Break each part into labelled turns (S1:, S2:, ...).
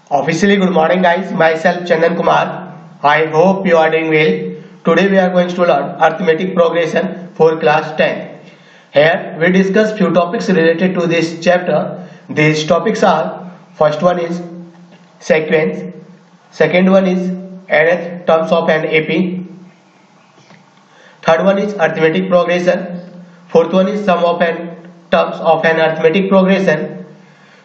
S1: Officially, good morning, guys. Myself, Chandan Kumar. I hope you are doing well. Today, we are going to learn arithmetic progression for class 10. Here, we discuss few topics related to this chapter. These topics are: first one is sequence, second one is nth terms of an AP, third one is arithmetic progression, fourth one is sum of n terms of an arithmetic progression.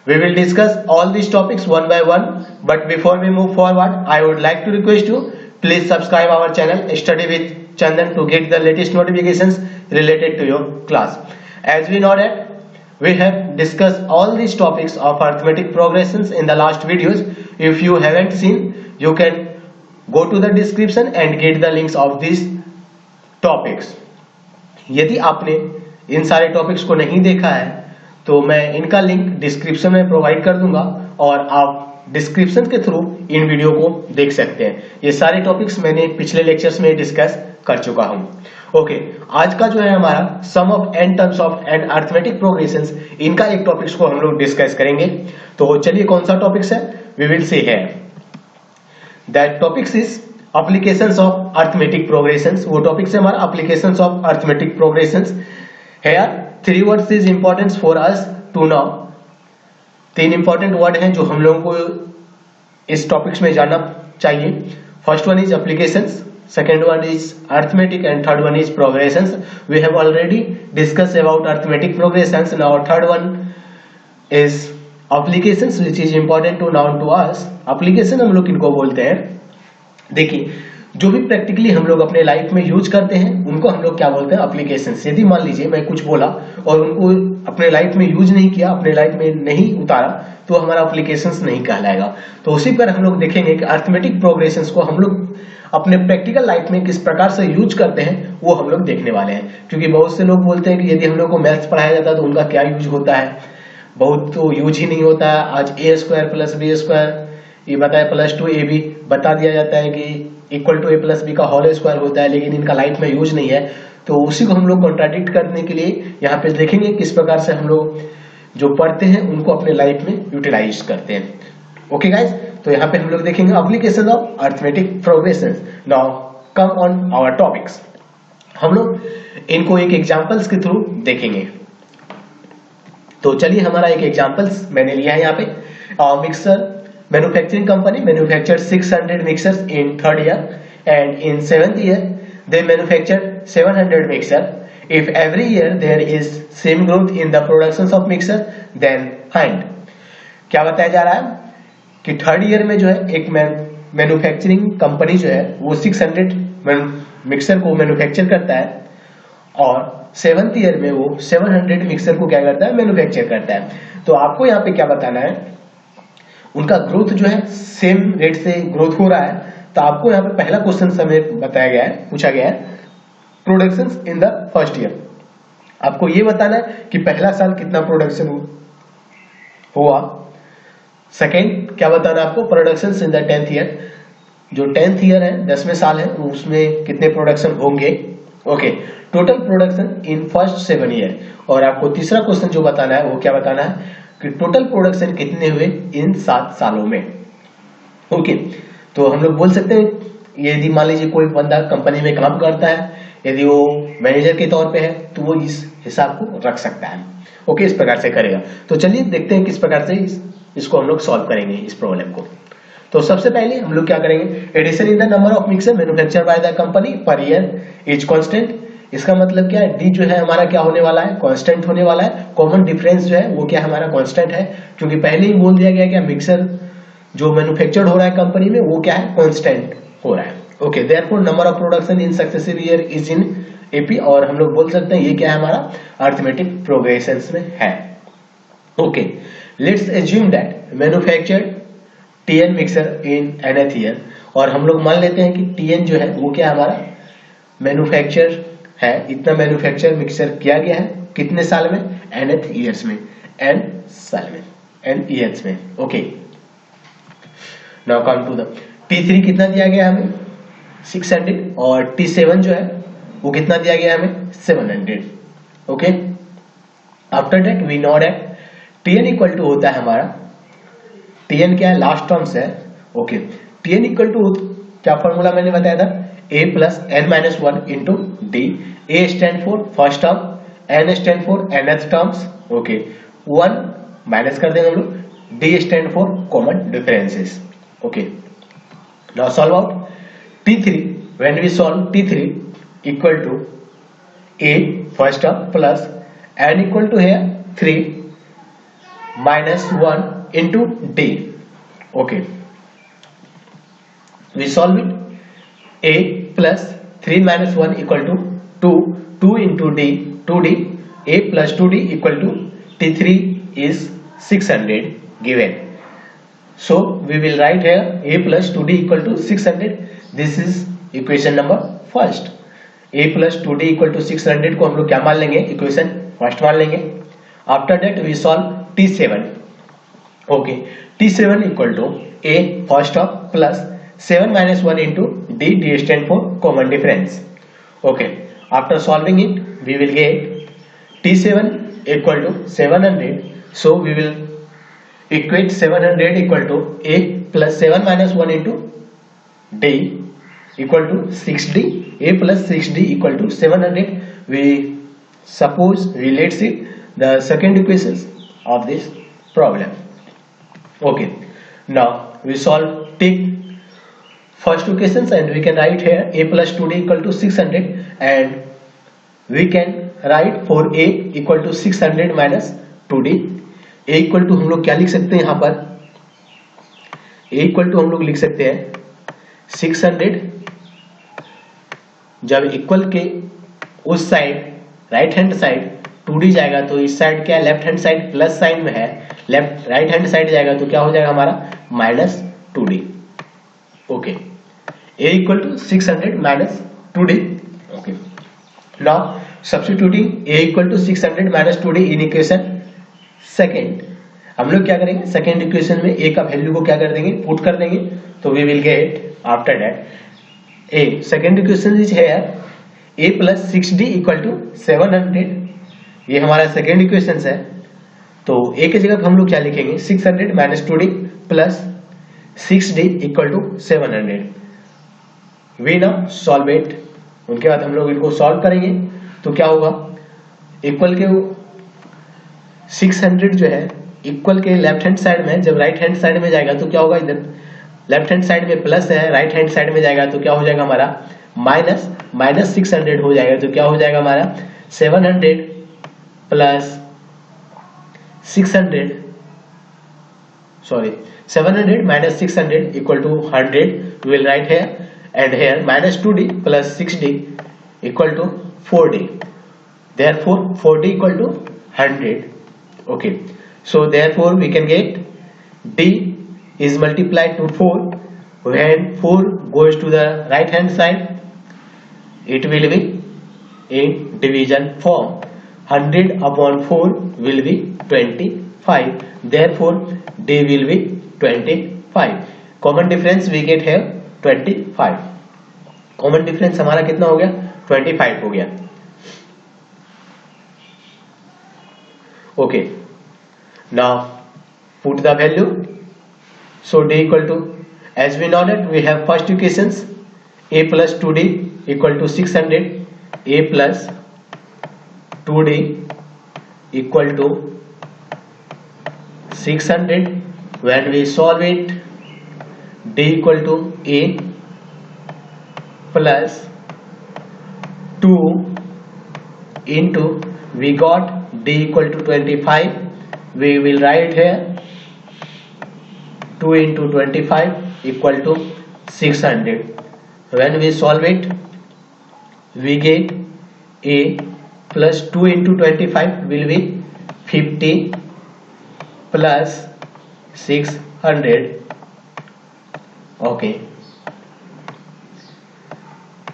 S1: We will discuss all these topics one by one, but before we move forward, I would like to request you, please subscribe our channel Study with Chandan to get the latest notifications related to your class. As we know that we have discussed all these topics of arithmetic progressions in the last videos. If you haven't seen, you can go to the description and get the links of these topics. यदि आपने इन सारे topics को नहीं देखा है तो मैं इनका लिंक डिस्क्रिप्शन में प्रोवाइड कर दूंगा और आप डिस्क्रिप्शन के थ्रू इन वीडियो को देख सकते हैं। ये सारे टॉपिक्स मैंने पिछले लेक्चर्स में डिस्कस कर चुका हूं। ओके, आज का जो है हमारा sum of n terms of an arithmetic progressions, इनका एक टॉपिक्स को हम लोग डिस्कस करेंगे। तो चलिए, कौन सा टॉपिक्स है, we will see here. That topics is applications of arithmetic progressions. वो टॉपिक्स है हमारा applications of arithmetic progressions. Here 3 words is important for us to know। 3 important word हैं जो हम लोगों को इस टॉपिक्स में जानना चाहिए। First one is applications, second one is arithmetic and third one is progressions. We have already discuss about arithmetic progressions. Now third one is applications which is important to now to us. Application हम लोग इनको बोलते हैं, देखिए, जो भी practically हम लोग अपने लाइफ में यूज करते हैं उनको हम लोग क्या बोलते हैं, एप्लीकेशंस। यदि मान लीजिए मैं कुछ बोला और उनको अपने लाइफ में यूज नहीं किया, अपने लाइफ में नहीं उतारा, तो हमारा एप्लीकेशंस नहीं कहलाएगा। तो उसी पर हम लोग देखेंगे कि अरिथमेटिक प्रोग्रेशंस को हम लोग अपने प्रैक्टिकल लाइफ में किस प्रकार से यूज करते हैं वो हम लोग देखने वाले हैं। क्योंकि बहुत से लोग बोलते हैं कि यदि हम लोग को मैथ्स पढ़ाया जाता है तो उनका क्या यूज होता है, बहुत तो यूज ही नहीं होता है। आज a² + b² ये बताया +2ab बता दिया जाता है कि इक्वल टू a + b का होल स्क्वायर होता है, लेकिन इनका लाइफ में यूज नहीं है। तो उसी को हम लोग कॉन्ट्राडिक्ट करने के लिए यहाँ पे देखेंगे किस प्रकार से हम लोग जो पढ़ते हैं उनको अपने लाइफ में यूटिलाइज करते हैं। ओके गाइज, तो यहाँ पे हम लोग देखेंगे application of arithmetic progressions. Now come on our topics. हम लोग इनको एक एग्जांपल्स के थ्रू देखेंगे। तो चलिए, हमारा एक एग्जांपल्स मैंने लिया है यहाँ पे। Mixer manufacturing company manufactured 600 mixers in 3rd year, and in 7th year they manufactured 700 mixer. If every year there is same growth in the productions of mixer, then find। क्या बताया जा रहा है कि 3rd ईयर में जो है एक मैन्युफैक्चरिंग कंपनी जो है वो 600 मिक्सर को मैन्युफैक्चर करता है और 7th ईयर में वो 700 मिक्सर को क्या करता है, मैन्युफैक्चर करता है। तो आपको यहाँ पे क्या बताना है, उनका ग्रोथ जो है सेम रेट से ग्रोथ हो रहा है। तो आपको यहाँ पे पहला क्वेश्चन हमें बताया गया है, पूछा गया है, productions in the first year. आपको ये बताना है कि पहला साल कितना प्रोडक्शन हुआ। सेकेंड क्या बताना है आपको, productions in the 10th year. जो 10th ईयर है, 10वें साल है, उसमें कितने प्रोडक्शन होंगे। Okay, total production in first 7 year. और आपको तीसरा क्वेश्चन जो बताना है वो क्या बताना है कि टोटल प्रोडक्शन कितने हुए इन 7 सालों में। ओके, तो हम लोग बोल सकते हैं, यदि मान लीजिए कोई बंदा कंपनी में काम करता है, यदि वो मैनेजर के तौर पे है तो वो इस हिसाब को रख सकता है। ओके, इस प्रकार से करेगा। तो चलिए देखते हैं किस प्रकार से इसको हम लोग सॉल्व करेंगे इस प्रॉब्लम को। तो सबसे पहले हम लोग क्या करेंगे, addition in the number of mixer manufacture by the company per year is constant. इसका मतलब क्या है, डी जो है हमारा क्या होने वाला है, कांस्टेंट होने वाला है। कॉमन डिफरेंस जो है वो क्या हमारा कांस्टेंट है, क्योंकि पहले ही बोल दिया गया कि मिक्सर जो मैन्युफैक्चर्ड हो रहा है कंपनी में वो क्या है, कांस्टेंट हो रहा है। Okay, therefore number of production in successive year is in AP. और हम लोग बोल सकते हैं ये क्या है, हमारा अरिथमेटिक प्रोग्रेशंस में है। Okay, let's assume that manufactured TN mixer in nth year. और हम लोग मान लेते हैं कि टीएन जो है वो क्या हमारा मैन्युफैक्चर है, इतना मैन्युफैक्चर मिक्सर किया गया है कितने साल में, nth ईयर्स में, n साल में, n ईयर्स में। Okay, now come to the T3 कितना दिया गया हमें 600 और T7 जो है वो कितना दिया गया हमें 700। Okay, after that we know that Tn equal to होता है हमारा Tn क्या है, लास्ट टर्म्स है। ओके, Tn इक्वल टू क्या फॉर्मूला मैंने बताया था, a plus n minus one into d. a stand for first term, n stand for nth terms. Okay, 1 माइनस कर देंगे हम लोग, d stand for common differences. Okay, now solve out t3। When we solve t3 equal to a first term plus n equal to है 3 minus 1 into d. Okay, we solve it. A plus 3 minus 1 equal to 2, 2 into d, 2d. A plus 2d equal to t3 is 600 given. So we will write here a plus 2d equal to 600. This is equation number first. A plus 2d equal to 600 को हम लोग क्या मान लेंगे, equation first मान लेंगे। After that we solve t7. Okay, t7 equal to a first term plus 7 minus 1 into d, d stand for common difference. Okay, after solving it we will get t7 equal to 700। So we will equate 700 equal to a plus 7 minus 1 into d equal to 6d। a plus 6d equal to 700। We suppose we let's see the second equations of this problem. Okay, now we solve, take first equations and we can write here a plus 2d equal to 600 and we can write for a equal to 600 minus 2d। a equal to हम लोग क्या लिख सकते हैं यहाँ पर, a equal to हम लोग लिख सकते हैं 600। जब इक्वल के उस side right hand side 2d जाएगा तो इस साइड क्या, left hand side plus sign में है, लेफ्ट राइट हैंड साइड जाएगा तो क्या हो जाएगा हमारा minus 2d। Okay, a equal to 600 minus 2d। Okay, now substituting a equal to 600 minus 2d in equation second. हम लोग क्या करेंगे, सेकेंड इक्वेशन में a का वैल्यू को क्या कर देंगे, पुट कर देंगे। तो we will get after that a, second equation is here a plus 6d equal to 700। ये हमारा सेकेंड इक्वेशन है। तो a की जगह हम लोग क्या लिखेंगे, 600 minus 2d plus 6d equal to 700। We now solve it. उनके बाद हम लोग इनको सॉल्व करेंगे तो क्या होगा, इक्वल के 600 जो है इक्वल के लेफ्ट हैंड साइड में, जब राइट हैंड साइड में जाएगा तो क्या होगा, इधर लेफ्ट हैंड साइड में प्लस है, राइट हैंड साइड में जाएगा तो क्या हो जाएगा हमारा माइनस, माइनस 600 हो जाएगा। तो क्या हो जाएगा हमारा 700 plus 600, sorry 700 minus 600 equal to 100। We will write here and here minus 2d plus 6d equal to 4d। Therefore 4d equal to 100। Okay, so therefore we can get d is multiplied to 4. When 4 goes to the right hand side, it will be in division form. 100 upon 4 will be 25. Therefore, d will be 25. Common difference we get here 25. Common difference हमारा कितना हो गया, 25 हो गया। Okay, now put the value. So d equal to, as we know that we have first equations a plus 2d equal to 600, a plus 2d equal to 600. When we solve it, d equal to a plus 2 into, we got d equal to 25. We will write here 2 into 25 equal to 600. When we solve it, we get a plus 2 into 25 will be 50 plus 600. Okay,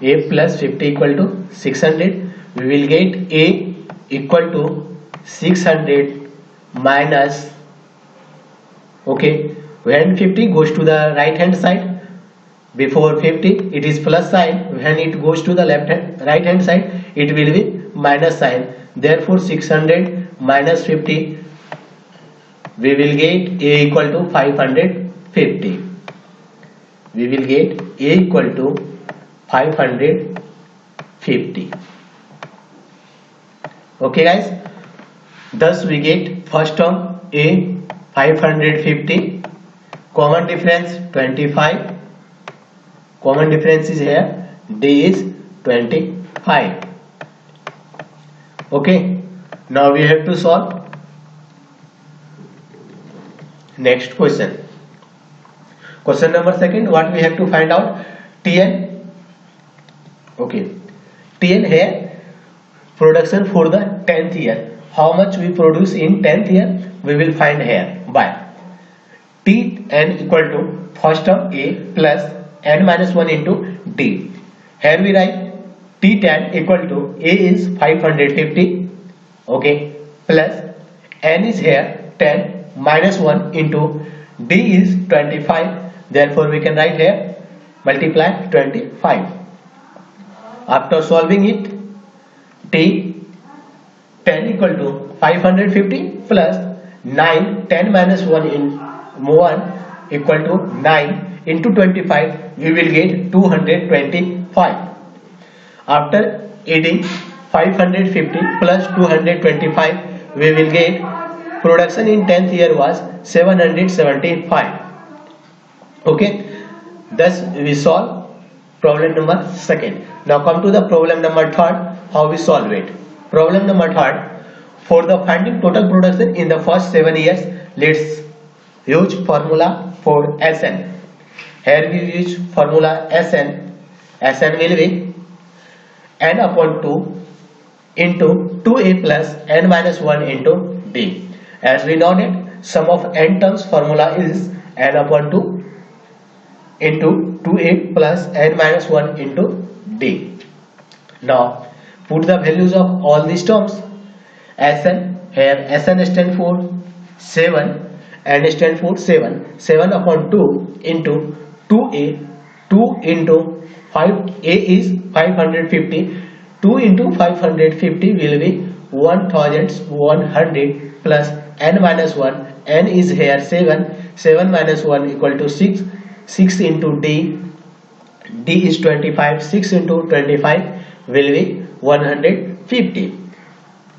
S1: a plus 50 equal to 600. We will get a equal to 600 minus, okay, when 50 goes to the right hand side, before 50 it is plus sign, when it goes to the right hand side it will be minus sign. Therefore 600 minus 50 we will get A equal to 550. We will get A equal to 550. Okay guys, thus we get first term A 550, common difference 25, common difference is here, D is 25. Okay, now we have to solve next question. Question number second, what we have to find out? Tn. Okay, Tn here production for the 10th year. How much we produce in 10th year we will find here by Tn equal to first term A plus n minus 1 into D. Here we write T10 equal to A is 550, okay, plus n is here 10 minus 1 into D is 25. Therefore we can write here multiply 25. After solving it, T 10 equal to 550 plus 9, 10 minus 1 in 1 equal to 9 into 25, we will get 225. After adding 550 plus 225, we will get production in 10th year was 775. Okay, thus we solve problem number second. Now come to the problem number third, how we solve it. Problem number third, for the finding total production in the first 7 years, let's use formula for Sn. Here we use formula Sn. Sn will be n upon 2 into 2a plus n minus 1 into d. As we know that sum of n terms formula is n upon 2 into 2a plus n minus 1 into d. Now put the values of all these terms. Sn, here Sn stand for 7, n stand for 7, 7 upon 2 into 2a, 2 into 5, a is 550, 2 into 550 will be 1100 plus n minus 1, n is here 7, 7 minus 1 equal to 6, 6 into d, d is 25, 6 into 25 will be 150.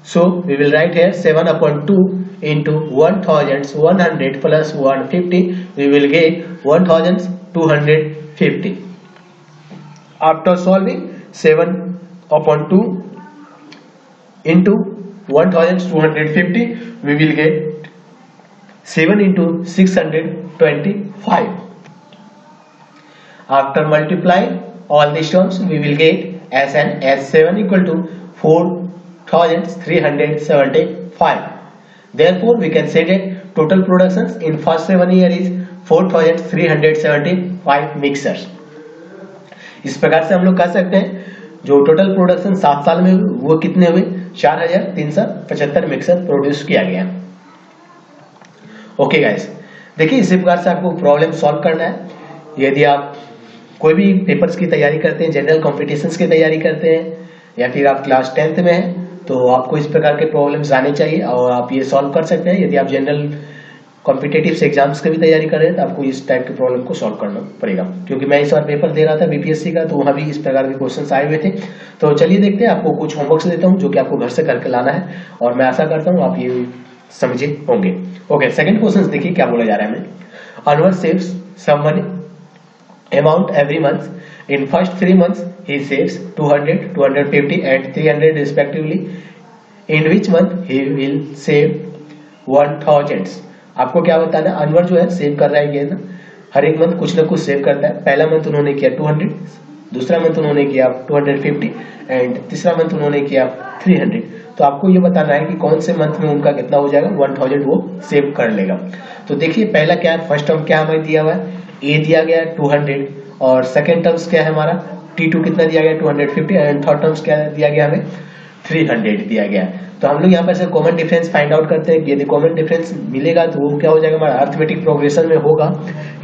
S1: So we will write here 7 upon 2 into 1100 plus 150, we will get 1250. After solving 7 upon 2 into 1250, we will get 7 into 625. After multiplying all these terms, we will get Sn as 7 equal to 4375. Therefore we can say that total productions in first 7 year is 4375 mixers. इस प्रकार से हम लोग कह सकते हैं जो total production 7 साल में वो कितने हुए, 4375 मिक्सर प्रोड्यूस किया गया। ओके गाइस, देखिए इसी प्रकार से आपको प्रॉब्लम सॉल्व करना है। यदि आप कोई भी पेपर्स की तैयारी करते हैं, जनरल कॉम्पिटिशन्स की तैयारी करते हैं या फिर आप क्लास 10th में हैं, तो आपको इस प्रकार के प्रॉब्लम्स आने चाहिए और आप ये सॉल्व कर सकते हैं। यदि आप जनरल कॉम्पिटिटिव एग्जाम्स की भी तैयारी कर रहे हैं तो आपको इस टाइप के प्रॉब्लम को सॉल्व करना पड़ेगा, क्योंकि मैं इस बार पेपर दे रहा था बीपीएससी का, तो वहाँ भी इस प्रकार के क्वेश्चंस आए हुए थे। तो चलिए देखते हैं, आपको कुछ होमवर्क्स देता हूँ जो कि आपको घर से करके लाना है और मैं आशा करता हूँ आप ये समझे होंगे। ओके, सेकंड क्वेश्चन देखिए क्या बोला जा रहा है हमें। Anwar saves someone amount every month, in first 3 months he saves 200, 250 and 300 respectively. In which month he will save 1000? आपको क्या बताना, अनवर जो है सेव कर रहा है ये ना, हर एक मंथ कुछ ना कुछ सेव करता है। पहला मंथ उन्होंने किया 200, दूसरा मंथ उन्होंने किया 250 एंड तीसरा मंथ उन्होंने किया 300। तो आपको ये बताना है कि कौन से मंथ में उनका कितना हो जाएगा, 1000 वो सेव कर लेगा। तो देखिए पहला क्या है, फर्स्ट टर्म क्या हमें दिया हुआ है, ए दिया गया है 200 और सेकेंड टर्म्स क्या है हमारा T2 कितना दिया गया 250 एंड थर्ड टर्म्स क्या दिया गया हमें 300 दिया गया। तो हम लोग यहाँ पर से कॉमन डिफरेंस फाइंड आउट करते हैं। यदि कॉमन डिफरेंस मिलेगा तो वो क्या हो जाएगा, हमारा अर्थमेटिक प्रोग्रेशन में होगा।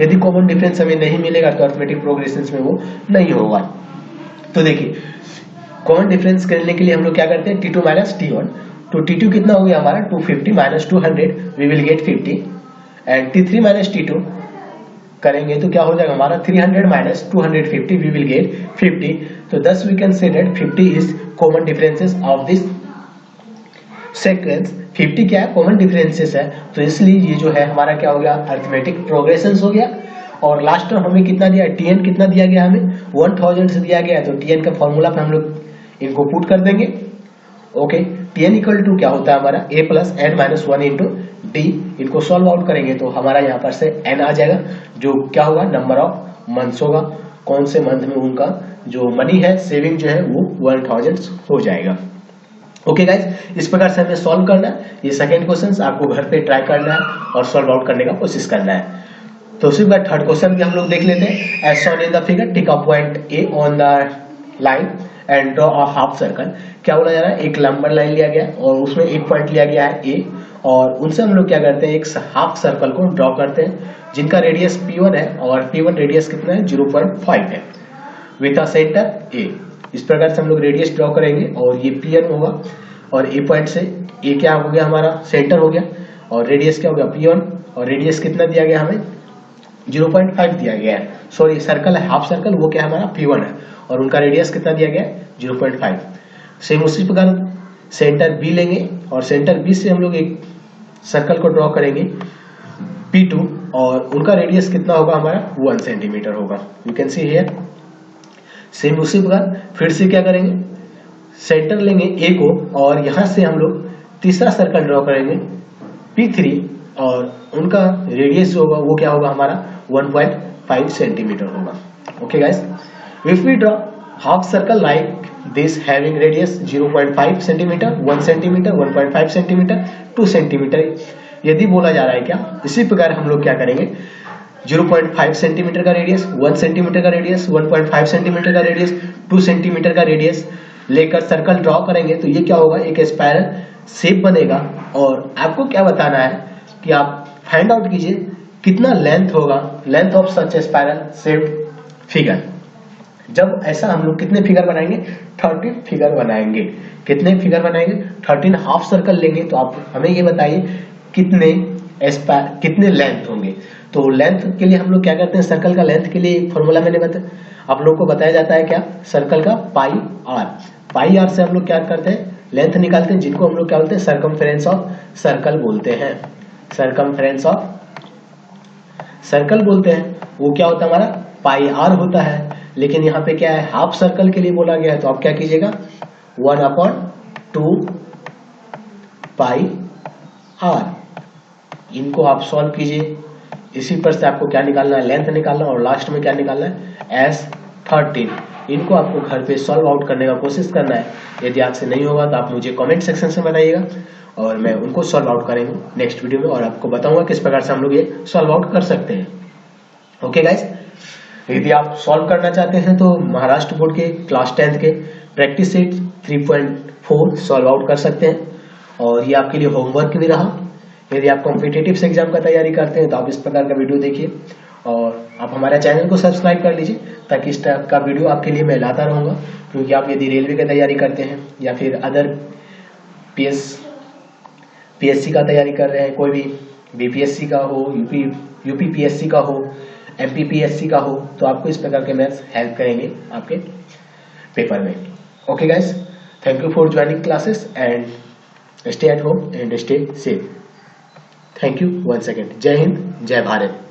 S1: यदि कॉमन डिफरेंस हमें नहीं मिलेगा तो अर्थमेटिक प्रोग्रेशन में वो नहीं होगा। तो देखिए कॉमन डिफरेंस करने के लिए हम लोग क्या करते हैं, T2 माइनस T1। तो T2 कितना हो गया हमारा 250 minus 200, we will get 50 and T3 minus T2 करेंगे तो क्या हो जाएगा हमारा 300 माइनस 250 वी विल गेट 50. तो thus we can say that 50 is common differences of this sequence. 50 क्या है कॉमन डिफरेंसेस है, तो इसलिए ये जो है हमारा क्या हो गया अरिथमेटिक प्रोग्रेशन हो गया. और लास्ट में हमें कितना दिया है टीएन कितना दिया गया हमें 1000 से दिया गया है, तो टीएन का फॉर्मूला पे हम लोग इनको पुट कर देंगे. ओके टीएन इक्वल टू क्या होता है हमारा a plus n minus 1 into d. इनको सॉल्व आउट करेंगे तो हमारा यहाँ पर से n आ जाएगा जो क्या होगा नंबर ऑफ मंथ्स होगा, कौन से मंथ में उनका जो मनी है सेविंग जो है वो 1000 हो जाएगा. ओके गाइज, इस प्रकार से हमें सॉल्व करना है. ये सेकंड क्वेश्चन आपको घर पे ट्राई करना है और सॉल्व आउट करने का कोशिश करना है. तो उसी बार थर्ड क्वेश्चन भी हम लोग देख लेते हैं. As shown in the figure take a point A on the line and draw a half circle. क्या बोला जा रहा है एक लंबर लाइन लिया गया और उसमें एक पॉइंट लिया गया है ए, और उनसे हम लोग क्या करते हैं एक हाफ सर्कल को ड्रॉ करते हैं जिनका रेडियस P1 है और P1 रेडियस कितना है 0.5 है विथ अ सेंटर ए. इस प्रकार से हम लोग रेडियस ड्रॉ करेंगे और ये P1 होगा और ए पॉइंट से ए क्या हो गया हमारा सेंटर हो गया और रेडियस क्या हो गया P1 और रेडियस कितना दिया गया हमें 0.5 दिया गया है. सॉरी सर्कल है हाफ सर्कल वो क्या है हमारा P1 है और उनका रेडियस कितना दिया गया है 0.5. सेम उसी प्रकार सेंटर बी लेंगे और सेंटर बी से हम लोग एक सर्कल को ड्रॉ करेंगे P2 और उनका रेडियस कितना होगा हमारा 1 सेंटीमीटर होगा. You can see here. Same उसी प्रकार फिर से क्या करेंगे सेंटर लेंगे ए को और यहां से हम लोग तीसरा सर्कल ड्रॉ करेंगे P3 और उनका रेडियस जो होगा वो क्या होगा हमारा 1.5 सेंटीमीटर होगा. Okay guys, if we draw half circle like this having radius 0.5 centimetre 1 centimetre 1.5 centimetre 2 centimetre, यदि बोला जा रहा है क्या इसी प्रकार हम लोग क्या करेंगे 0.5 सेंटीमीटर का रेडियस 1 सेंटीमीटर का रेडियस 1.5 सेंटीमीटर का रेडियस 2 सेंटीमीटर का रेडियस लेकर सर्कल ड्रॉ करेंगे तो ये क्या होगा एक स्पाइरल शेप बनेगा. और आपको क्या बताना है कि आप फाइंड आउट कीजिए कितना लेंथ होगा length of such spiral shape figure. जब ऐसा हम लोग कितने फिगर बनाएंगे 13 फिगर बनाएंगे. कितने फिगर बनाएंगे 13 हाफ सर्कल लेंगे. तो आप हमें ये बताइए कितने लेंथ होंगे. तो लेंथ के लिए हम लोग क्या करते हैं सर्कल का लेंथ के लिए एक फॉर्मूला मैंने बताया आप लोग को बताया जाता है क्या सर्कल का पाई आर से हम लोग क्या करते हैं लेंथ निकालते हैं जिनको हम लोग क्या बोलते हैं सरकमफेरेंस ऑफ सर्कल बोलते हैं. सरकमफेरेंस ऑफ सर्कल बोलते हैं वो क्या होता है हमारा पाई आर होता है. लेकिन यहाँ पे क्या है हाफ सर्कल के लिए बोला गया है तो आप क्या कीजिएगा 1/2 पाई आर. इनको आप सॉल्व कीजिए. इसी पर से आपको क्या निकालना है लेंथ निकालना और लास्ट में क्या निकालना है S13. इनको आपको घर पे सॉल्व आउट करने का कोशिश करना है. यदि आपसे नहीं होगा तो आप मुझे कमेंट सेक्शन से बताइएगा और मैं उनको सॉल्व आउट करेंगे नेक्स्ट वीडियो में और आपको बताऊंगा किस प्रकार से हम लोग ये सॉल्व आउट कर सकते हैं. ओके गाइस, यदि आप सॉल्व करना चाहते हैं तो महाराष्ट्र बोर्ड के क्लास 10th के प्रैक्टिस सेट 3.4 सॉल्व आउट कर सकते हैं और ये आपके लिए होमवर्क भी रहा. यदि आप कॉम्पिटिटिव एग्जाम का तैयारी करते हैं तो आप इस प्रकार का वीडियो देखिए और आप हमारे चैनल को सब्सक्राइब कर लीजिए ताकि इस टाइप का वीडियो आपके लिए मैं लाता रहूँगा. क्योंकि आप यदि रेलवे की तैयारी करते हैं या फिर अदर पीएससी का तैयारी कर रहे हैं कोई भी बीपीएससी का हो यूपी पीएससी का हो एमपी पीएससी का हो तो आपको इस प्रकार के मैथ्स हेल्प करेंगे आपके पेपर में. Okay guys, thank you for joining classes and stay at home and stay safe. Thank you once again. जय हिंद, जय भारत.